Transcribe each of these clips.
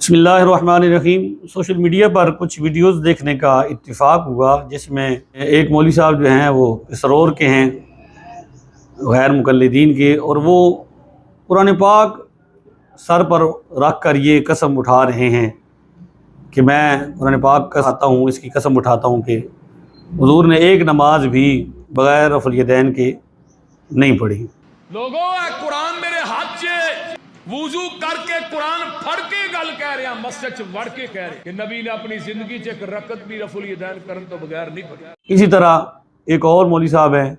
بسم اللہ الرحمن الرحیم۔ سوشل میڈیا پر کچھ ویڈیوز دیکھنے کا اتفاق ہوا جس میں ایک مولوی صاحب جو ہیں وہ اسرور کے ہیں، غیر مقلدین کے، اور وہ قرآن پاک سر پر رکھ کر یہ قسم اٹھا رہے ہیں کہ میں قرآن پاک کا کھاتا ہوں، اس کی قسم اٹھاتا ہوں کہ حضور نے ایک نماز بھی بغیر رفع الیدین کے نہیں پڑھی۔ لوگوں قرآن میرے ہاتھ سے وضو کر کے قرآن پڑھ کے گل کہہ رہے ہیں، مسجد چ وڑ کے کہہ رہے ہیں کہ نبی نے اپنی زندگی چ ایک رکعت بھی رفع الیدین کرن تو بغیر نہیں پڑھی۔ اسی طرح ایک اور مولوی صاحب ہیں،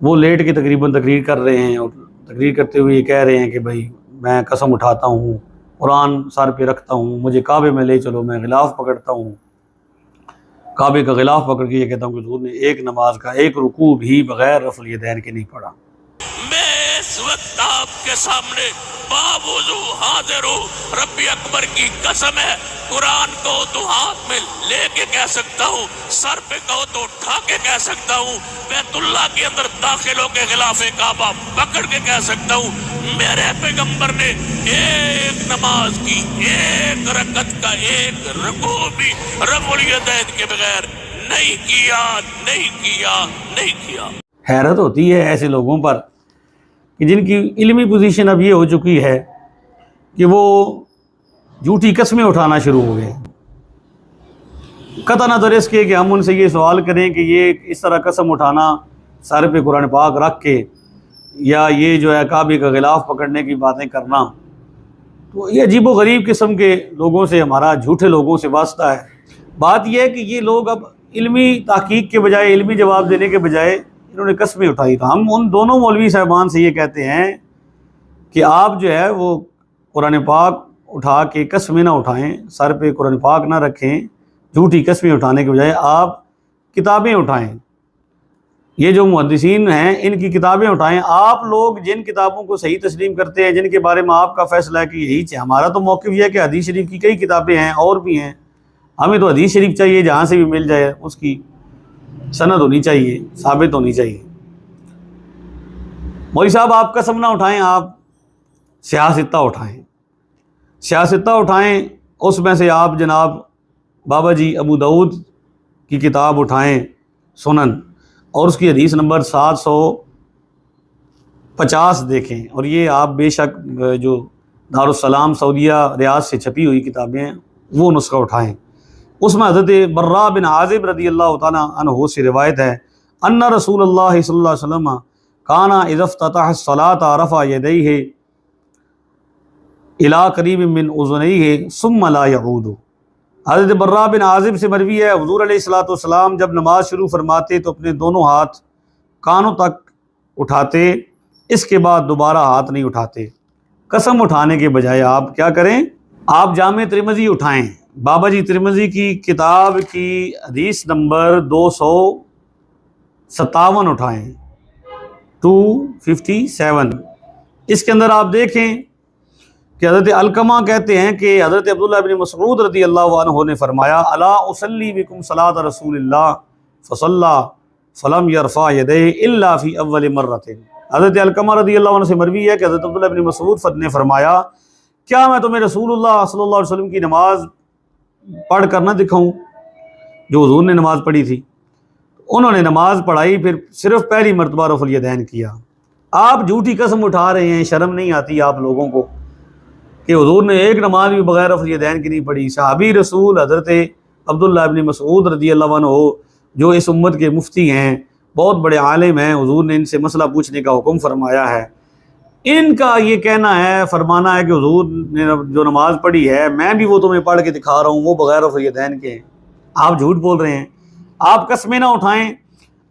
وہ لیٹ کے تقریباً تقریر کر رہے ہیں اور تقریر کرتے ہوئے یہ کہہ رہے ہیں کہ بھائی میں قسم اٹھاتا ہوں، قرآن سر پہ رکھتا ہوں، مجھے کعبے میں لے چلو، میں غلاف پکڑتا ہوں، کعبے کا غلاف پکڑ کے یہ کہتا ہوں کہ حضور نے ایک نماز کا ایک رکوع بھی بغیر رفع الیدین کے نہیں پڑھا۔ میں اس وقت آپ کے سامنے باوضو حاضر ہوں، رب اکبر کی قسم ہے، قرآن کو تو ہاتھ میں لے کے کہہ سکتا ہوں، سر پہ کہو تو اٹھا کے کہہ سکتا ہوں، بیت اللہ کے اندر داخل ہو کے غلاف کعبہ پکڑ کے کہہ سکتا ہوں، میرے پیغمبر نے ایک نماز کی ایک رکعت کا ایک رکوع بھی رفع الیدین کے بغیر نہیں کیا، نہیں کیا، نہیں کیا۔ حیرت ہوتی ہے ایسے لوگوں پر کہ جن کی علمی پوزیشن اب یہ ہو چکی ہے کہ وہ جھوٹی قسمیں اٹھانا شروع ہو گئے، قطع نظر اس کے کہ ہم ان سے یہ سوال کریں کہ یہ اس طرح قسم اٹھانا سر پہ قرآن پاک رکھ کے، یا یہ جو ہے کعبے کا غلاف پکڑنے کی باتیں کرنا، تو یہ عجیب و غریب قسم کے لوگوں سے، ہمارا جھوٹے لوگوں سے واسطہ ہے۔ بات یہ ہے کہ یہ لوگ اب علمی تحقیق کے بجائے، علمی جواب دینے کے بجائے انہوں نے قسمیں اٹھائی۔ تو ہم ان دونوں مولوی صاحبان سے یہ کہتے ہیں کہ آپ جو ہے وہ قرآن پاک اٹھا کے قسمیں نہ اٹھائیں، سر پہ قرآن پاک نہ رکھیں، جھوٹی قسمیں اٹھانے کے بجائے آپ کتابیں اٹھائیں، یہ جو محدثین ہیں ان کی کتابیں اٹھائیں۔ آپ لوگ جن کتابوں کو صحیح تسلیم کرتے ہیں، جن کے بارے میں آپ کا فیصلہ ہے کہ یہی چاہیے، ہمارا تو موقف یہ ہے کہ حدیث شریف کی کئی کتابیں ہیں اور بھی ہیں، ہمیں تو حدیث شریف چاہیے، جہاں سے بھی مل جائے اس کی سند ہونی چاہیے، ثابت ہونی چاہیے۔ مولوی صاحب آپ قسم نہ اٹھائیں، آپ سیاستہ اٹھائیں، سیاستہ اٹھائیں، اس میں سے آپ جناب بابا جی ابو داؤد کی کتاب اٹھائیں سنن، اور اس کی حدیث نمبر 750 دیکھیں، اور یہ آپ بے شک جو دارالسلام سعودیہ ریاض سے چھپی ہوئی کتابیں ہیں وہ نسخہ اٹھائیں۔ اس میں حضرت برا بن عازب رضی اللہ تعالیٰ عنہ سے روایت ہے، ان رسول اللہ صلی اللہ علیہ وسلم کانا اذا افتتح الصلاة رفع یدیہ الی قریب من اذنیہ ثم لا یعود۔ حضرت برا بن عازب سے مروی ہے، حضور علیہ الصلوۃ والسلام جب نماز شروع فرماتے تو اپنے دونوں ہاتھ کانوں تک اٹھاتے، اس کے بعد دوبارہ ہاتھ نہیں اٹھاتے۔ قسم اٹھانے کے بجائے آپ کیا کریں، آپ جامع ترمذی اٹھائیں، بابا جی ترمذی کی کتاب کی حدیث نمبر 257 اٹھائیں، 257۔ اس کے اندر آپ دیکھیں کہ حضرت علقمہ کہتے ہیں کہ حضرت عبداللہ بن مسعود رضی اللہ عنہ نے فرمایا، الا اصلی بکم صلاۃ رسول اللہ فصلی فلم یرفع یدیہ الا فی اول مرۃ۔ حضرت علقمہ رضی اللہ عنہ سے مروی ہے کہ حضرت عبداللہ بن مسعود نے فرمایا، کیا میں تمہیں رسول اللہ صلی اللہ علیہ وسلم کی نماز پڑھ کر نہ دکھاؤں جو حضور نے نماز پڑھی تھی؟ انہوں نے نماز پڑھائی، پھر صرف پہلی مرتبہ رفع الیدین کیا۔ آپ جھوٹی قسم اٹھا رہے ہیں، شرم نہیں آتی آپ لوگوں کو کہ حضور نے ایک نماز بھی بغیر رفع الیدین کی نہیں پڑھی؟ صحابی رسول حضرت عبداللہ بن مسعود رضی اللہ عنہ جو اس امت کے مفتی ہیں، بہت بڑے عالم ہیں، حضور نے ان سے مسئلہ پوچھنے کا حکم فرمایا ہے، ان کا یہ کہنا ہے، فرمانا ہے کہ حضور نے جو نماز پڑھی ہے میں بھی وہ تمہیں پڑھ کے دکھا رہا ہوں، وہ بغیر رفع الیدین کے ہیں۔ آپ جھوٹ بول رہے ہیں، آپ قسمیں نہ اٹھائیں،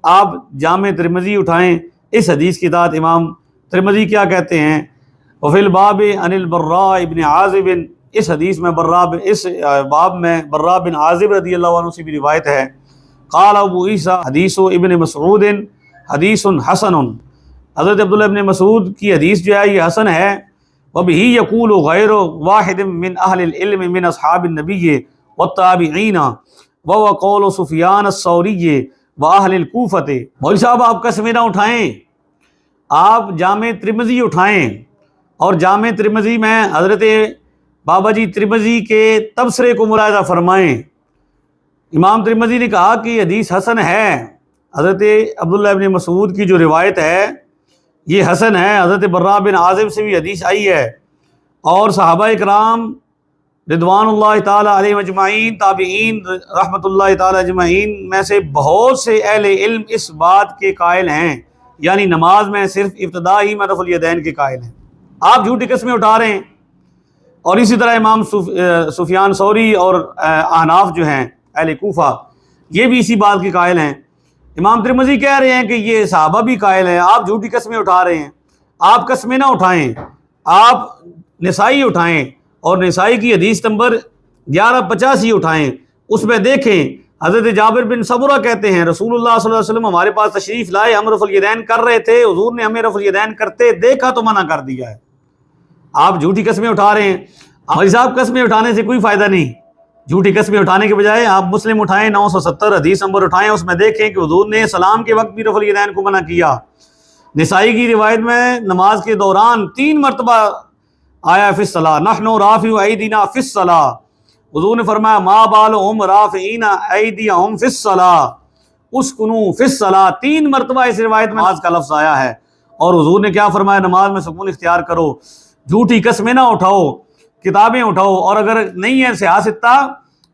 آپ جامع ترمذی اٹھائیں۔ اس حدیث کی تحت امام ترمذی کیا کہتے ہیں، وفی الباب عن البراء بن عازب، اس حدیث میں اس باب میں برا بن عازب رضی اللہ عنہ سے بھی روایت ہے، قال ابو عیسیٰ حدیث ابن مسعود حدیث حسن۔ حضرت عبداللہ ابن مسعود کی حدیث جو ہے یہ حسن ہے، وبہ یقول غیر واحد من اہل العلم من اصحاب النبی والتابعین وهو قول سفیان الثوری واہل الکوفۃ۔ مولوی صاحب آپ قسمیں نہ اٹھائیں، آپ جامع ترمذی اٹھائیں، اور جامع ترمذی میں حضرت بابا جی ترمذی کے تبصرے کو ملاحظہ فرمائیں، امام ترمذی نے کہا کہ یہ حدیث حسن ہے۔ حضرت عبداللہ ابن مسعود کی جو روایت ہے یہ حسن ہے، حضرت براء بن عازب سے بھی حدیث آئی ہے، اور صحابہ اکرام رضوان اللہ تعالیٰ علیہ اجمعین، تابعین رحمۃ اللہ تعالیٰ اجمعین میں سے بہت سے اہل علم اس بات کے قائل ہیں، یعنی نماز میں صرف ابتدا ہی میں رفع الیدین کے قائل ہیں۔ آپ جھوٹی قسمیں اٹھا رہے ہیں، اور اسی طرح امام سفیان ثوری اور احناف جو ہیں اہل کوفہ یہ بھی اسی بات کے قائل ہیں۔ امام ترمذی کہہ رہے ہیں کہ یہ صحابہ بھی قائل ہیں، آپ جھوٹی قسمیں اٹھا رہے ہیں۔ آپ قسمیں نہ اٹھائیں، آپ نسائی اٹھائیں، اور نسائی کی حدیث نمبر 1185 اٹھائیں، اس میں دیکھیں حضرت جابر بن سمرہ کہتے ہیں رسول اللہ صلی اللہ علیہ وسلم ہمارے پاس تشریف لائے، ہم رفع الیدین کر رہے تھے، حضور نے ہمیں رفع الیدین کرتے دیکھا تو منع کر دیا ہے۔ آپ جھوٹی قسمیں اٹھا رہے ہیں۔ ہماری صاحب قسمیں اٹھانے سے کوئی فائدہ نہیں، جھوٹی قسمیں اٹھانے کے بجائے آپ مسلم اٹھائیں، 970 حدیث نمبر اٹھائیں، اس میں دیکھیں کہ حضور نے سلام کے وقت بھی رفع الیدین کو منع کیا۔ نسائی کی روایت میں نماز کے دوران 3 مرتبہ آیا فی الصلاۃ، نحن رافع ایدینا فی الصلاۃ، حضور نے فرمایا ما بالہم رافعین ایدیہم فی الصلاۃ، اسکنوا فی الصلاۃ، 3 مرتبہ اس روایت میں نماز کا لفظ آیا ہے، اور حضور نے کیا فرمایا؟ نماز میں سکون اختیار کرو، جھوٹی قسمیں نہ اٹھاؤ، کتابیں اٹھاؤ، اور اگر نہیں ہے سیاستہ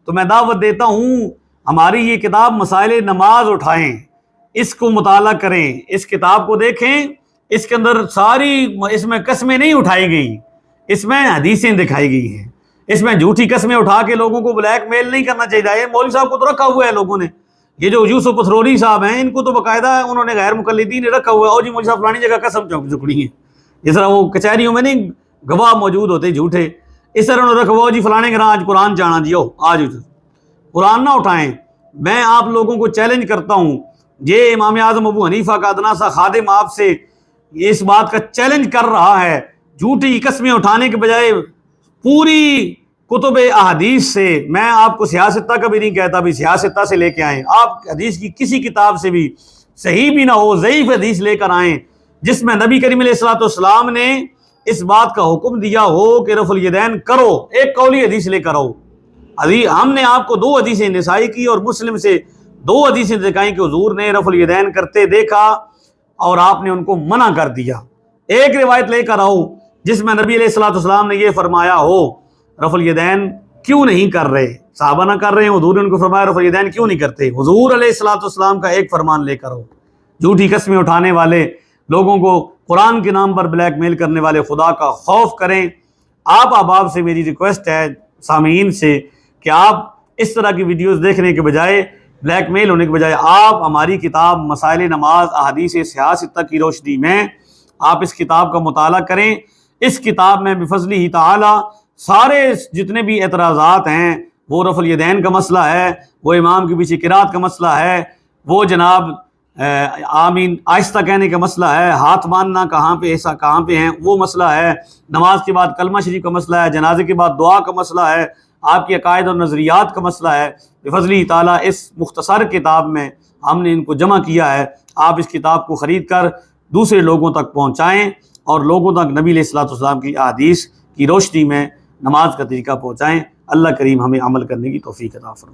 تو میں دعوت دیتا ہوں ہماری یہ کتاب مسائل نماز اٹھائیں، اس کو مطالعہ کریں، اس کتاب کو دیکھیں، اس کے اندر اس میں قسمیں نہیں اٹھائی گئی، اس میں حدیثیں دکھائی گئی ہیں، اس میں جھوٹی قسمیں اٹھا کے لوگوں کو بلیک میل نہیں کرنا چاہیے۔ مولوی صاحب کو تو رکھا ہوا ہے لوگوں نے، یہ جو یوسف پتھروری صاحب ہیں ان کو تو باقاعدہ انہوں نے غیر مقلدین نے رکھا ہوا ہے، اور جی مولوی صاحب فلانی جگہ قسم چکڑی ہے، جس طرح وہ کچہریوں میں نہیں گواہ موجود ہوتے جھوٹے، اس طرح انہوں نے رکھا ہوا جی فلانے گھر آج قرآن جانا جی آج قرآن نہ اٹھائیں۔ میں آپ لوگوں کو چیلنج کرتا ہوں، یہ امام اعظم ابو حنیفہ کا ادنا سا خادم آپ سے اس بات کا چیلنج کر رہا ہے، جھوٹی قسمیں اٹھانے کے بجائے پوری کتب احادیث سے، میں آپ کو سیاستہ کا بھی نہیں کہتا بھی سیاستہ سے لے کے آئیں، آپ حدیث کی کسی کتاب سے بھی صحیح بھی نہ ہو ضعیف حدیث لے کر آئیں جس میں نبی کریم علیہ الصلوۃ والسلام نے اس بات کا حکم دیا ہو کہ رفع الیدین کرو، ایک قولی حدیث لے کر آؤ۔ ہم نے آپ کو 2 حدیثیں نسائی کی اور مسلم سے 2 حدیثیں دکھائیں کہ حضور نے رفع الیدین کرتے دیکھا اور آپ نے ان کو منع کر دیا۔ ایک روایت لے کر آؤ جس میں نبی علیہ الصلوۃ والسلام نے یہ فرمایا ہو رفع الیدین کیوں نہیں کر رہے، صحابہ نہ کر رہے ہیں، حضور نے ان کو فرمایا رفع الیدین کیوں نہیں کرتے، حضور علیہ الصلوۃ والسلام کا ایک فرمان لے کر آؤ۔ جھوٹی قسمیں اٹھانے والے لوگوں کو قرآن کے نام پر بلیک میل کرنے والے خدا کا خوف کریں۔ آپ احباب سے میری ریکویسٹ ہے، سامعین سے، کہ آپ اس طرح کی ویڈیوز دیکھنے کے بجائے، بلیک میل ہونے کے بجائے، آپ ہماری کتاب مسائل نماز احادیث سیاستہ کی روشنی میں آپ اس کتاب کا مطالعہ کریں۔ اس کتاب میں بفضلہ تعالی سارے جتنے بھی اعتراضات ہیں، وہ رفع الیدین کا مسئلہ ہے، وہ امام کے پیچھے قرات کا مسئلہ ہے، وہ جناب آمین آہستہ کہنے کا مسئلہ ہے، ہاتھ باندھنا کہاں پہ ہیں وہ مسئلہ ہے، نماز کے بعد کلمہ شریف کا مسئلہ ہے، جنازے کے بعد دعا کا مسئلہ ہے، آپ کے عقائد اور نظریات کا مسئلہ ہے۔ بفضلہ تعالیٰ اس مختصر کتاب میں ہم نے ان کو جمع کیا ہے۔ آپ اس کتاب کو خرید کر دوسرے لوگوں تک پہنچائیں اور لوگوں تک نبی علیہ الصلوۃ والسلام کی احادیث کی روشنی میں نماز کا طریقہ پہنچائیں۔ اللہ کریم ہمیں عمل کرنے کی توفیق عطا فرمائے۔